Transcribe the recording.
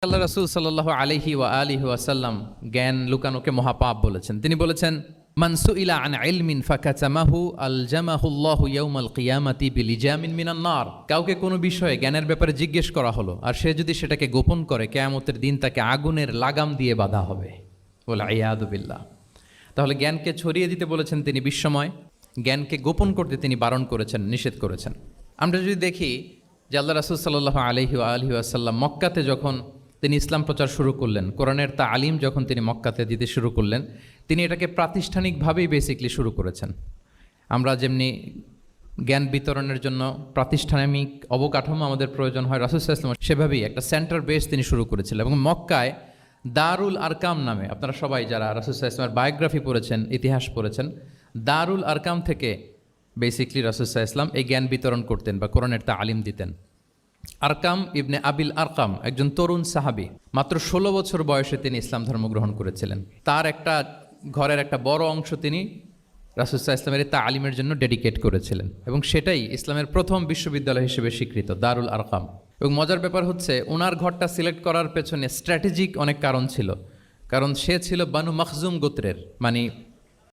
আল্লাহ রাসূল সাল্লাল্লাহু আলাইহি ওয়া আলিহি ওয়াসাল্লাম জ্ঞান লুকানোকে মহাপাপ বলেছেন। তিনি বলেছেন, মান সুইলা আন ইলমিন ফাকাতামাহু আলজামাহুল্লাহু ইয়াউমাল কিয়ামাতি বিলিজামিন মিনান নার। কাউকে কোনো বিষয়ে জ্ঞানের ব্যাপারে জিজ্ঞেস করা হলো, আর সে যদি সেটাকে গোপন করে, কিয়ামতের দিন তাকে আগুনের লাগাম দিয়ে বাঁধা হবে। ওয়াল ইয়াদু বিল্লাহ। তাহলে জ্ঞানকে ছড়িয়ে দিতে বলেছেন তিনি বিশ্বময়, জ্ঞানকে গোপন করতে তিনি বারণ করেছেন, নিষেধ করেছেন। আমরা যদি দেখি যে আল্লাহ রাসূল সাল্লাল্লাহু আলাইহি ওয়া আলিহি ওয়াসাল্লাম মক্কাতে যখন তিনি ইসলাম প্রচার শুরু করলেন, কোরআনের তালিম যখন তিনি মক্কাতে দিতে শুরু করলেন, তিনি এটাকে প্রাতিষ্ঠানিকভাবেই বেসিকলি শুরু করেছেন। আমরা যেমনি জ্ঞান বিতরণের জন্য প্রাতিষ্ঠানিক অবকাঠামো আমাদের প্রয়োজন হয়, রাসূল সাল্লাল্লাহু আলাইহি ওয়াসাল্লাম সেভাবেই একটা সেন্টার বেস তিনি শুরু করেছিলেন। এবং মক্কায় দারুল আরকাম নামে, আপনারা সবাই যারা রাসূল সাল্লাল্লাহু আলাইহি ওয়াসাল্লামের বায়োগ্রাফি পড়েছেন, ইতিহাস পড়েছেন, দারুল আরকাম থেকে বেসিকলি রাসূল সাল্লাল্লাহু আলাইহি ওয়াসাল্লাম এই জ্ঞান বিতরণ করতেন বা কোরআনের তালিম দিতেন। আরকাম ইবনে আবিল আরকাম একজন তরুণ সাহাবী, মাত্র 16 বছর বয়সে তিনি ইসলাম ধর্ম গ্রহণ করেছিলেন। তার একটা ঘরের একটা বড় অংশ তিনি রাসূল সাল্লাল্লাহু আলাইহি ওয়াসাল্লামের তালিমের জন্য ডেডিকেট করেছিলেন, এবং সেটাই ইসলামের প্রথম বিশ্ববিদ্যালয় হিসেবে স্বীকৃত, দারুল আরকাম। এবং মজার ব্যাপার হচ্ছে, ওনার ঘরটা সিলেক্ট করার পেছনে স্ট্র্যাটেজিক অনেক কারণ ছিল। কারণ সে ছিল বানু মখজুম গোত্রের, মানে